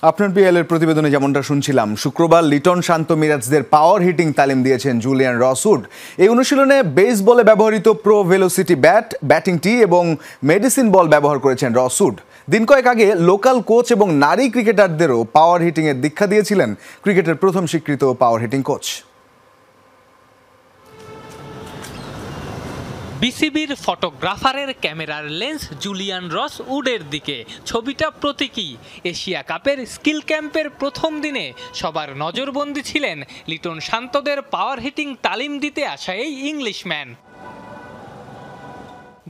আপনার পিএলের প্রতিবেদনে যেমনটা শুনছিলাম, শুক্রবার লিটন শান্ত মিরাজদের পাওয়ার হিটিং তালিম দিয়েছেন জুলিয়ান রসউড। এই অনুশীলনে বেস বলে ব্যবহৃত প্রো ভেলোসিটি ব্যাটিং টি এবং মেডিসিন বল ব্যবহার করেছেন রসউড। দিন কয়েক আগে লোকাল কোচ এবং নারী ক্রিকেটারদেরও পাওয়ার হিটিংয়ের দীক্ষা দিয়েছিলেন ক্রিকেটের প্রথম স্বীকৃত পাওয়ার হিটিং কোচ। বিসিবির ফটোগ্রাফারের ক্যামেরার লেন্স জুলিয়ান রসউডের দিকে। ছবিটা প্রতীকী। এশিয়া কাপের স্কিল ক্যাম্পের প্রথম দিনে সবার নজরবন্দি ছিলেন লিটন শান্তদের পাওয়ার হিটিং তালিম দিতে আসা এই ইংলিশম্যান।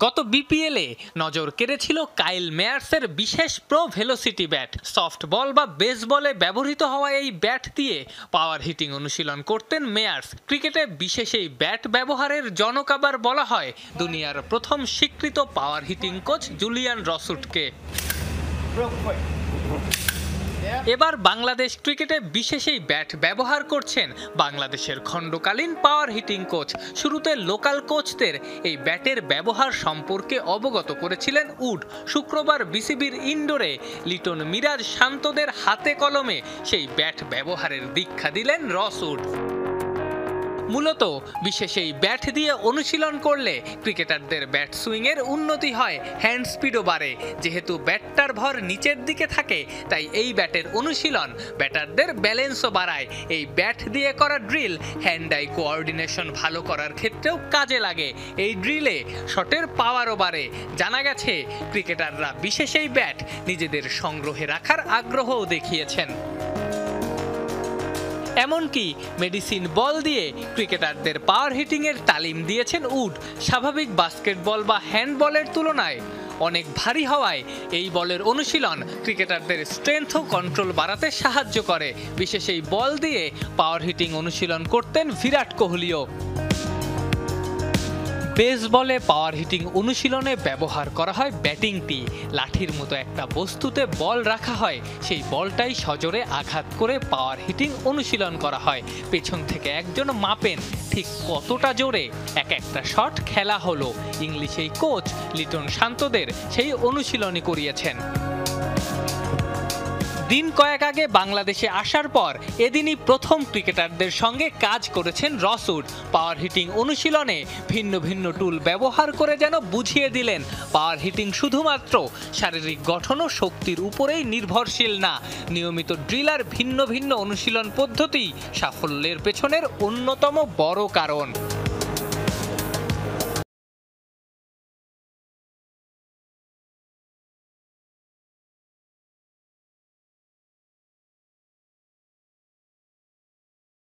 গত বিপিএলে নজর কেড়েছিল কাইল মেয়ার্সের বিশেষ প্রো ভেলোসিটি ব্যাট। সফট বল বা বেস বলে ব্যবহৃত হওয়া এই ব্যাট দিয়ে পাওয়ার হিটিং অনুশীলন করতেন মেয়ার্স। ক্রিকেটে বিশেষ এই ব্যাট ব্যবহারের জনক আবার বলা হয় দুনিয়ার প্রথম স্বীকৃত পাওয়ার হিটিং কোচ জুলিয়ান রসউডকে। এবার বাংলাদেশ ক্রিকেটে বিশেষ এই ব্যাট ব্যবহার করছেন বাংলাদেশের খণ্ডকালীন পাওয়ার হিটিং কোচ। শুরুতে লোকাল কোচদের এই ব্যাটের ব্যবহার সম্পর্কে অবগত করেছিলেন উড। শুক্রবার বিসিবির ইনডোরে লিটন মিরাজ শান্তদের হাতে কলমে সেই ব্যাট ব্যবহারের দীক্ষা দিলেন রসউড। মূলত বিশেষ এই ব্যাট দিয়ে অনুশীলন করলে ক্রিকেটারদের ব্যাট সুইংয়ের উন্নতি হয়, হ্যান্ড স্পিডও বাড়ে। যেহেতু ব্যাটটার ভর নিচের দিকে থাকে তাই এই ব্যাটের অনুশীলন ব্যাটারদের ব্যালেন্সও বাড়ায়। এই ব্যাট দিয়ে করা ড্রিল হ্যান্ড আই কোঅর্ডিনেশন ভালো করার ক্ষেত্রেও কাজে লাগে। এই ড্রিলে শটের পাওয়ারও বাড়ে। জানা গেছে ক্রিকেটাররা বিশেষ এই ব্যাট নিজেদের সংগ্রহে রাখার আগ্রহও দেখিয়েছেন। এমনকি মেডিসিন বল দিয়ে ক্রিকেটারদের পাওয়ার হিটিংয়ের তালিম দিয়েছেন উড। স্বাভাবিক বাস্কেটবল বা হ্যান্ডবলের তুলনায় অনেক ভারী হওয়ায় এই বলের অনুশীলন ক্রিকেটারদের স্ট্রেংথ ও কন্ট্রোল বাড়াতে সাহায্য করে। বিশেষ এই বল দিয়ে পাওয়ার হিটিং অনুশীলন করতেন বিরাট কোহলিও। বেস বলে পাওয়ার হিটিং অনুশীলনে ব্যবহার করা হয় ব্যাটিং টি। লাঠির মতো একটা বস্তুতে বল রাখা হয়, সেই বলটাই সজোরে আঘাত করে পাওয়ার হিটিং অনুশীলন করা হয়। পেছন থেকে একজন মাপেন ঠিক কতটা জোরে এক একটা শট খেলা হলো। ইংলিশ এই কোচ লিটন শান্তদের সেই অনুশীলনই করিয়েছেন। দিন কয়েক আগে বাংলাদেশে আসার পর এদিনই প্রথম ক্রিকেটারদের সঙ্গে কাজ করেছেন রসউড। পাওয়ার হিটিং অনুশীলনে ভিন্ন ভিন্ন টুল ব্যবহার করে যেন বুঝিয়ে দিলেন পাওয়ার হিটিং শুধুমাত্র শারীরিক গঠন ও শক্তির উপরেই নির্ভরশীল না। নিয়মিত ড্রিলার ভিন্ন ভিন্ন অনুশীলন পদ্ধতি সাফল্যের পেছনের অন্যতম বড় কারণ।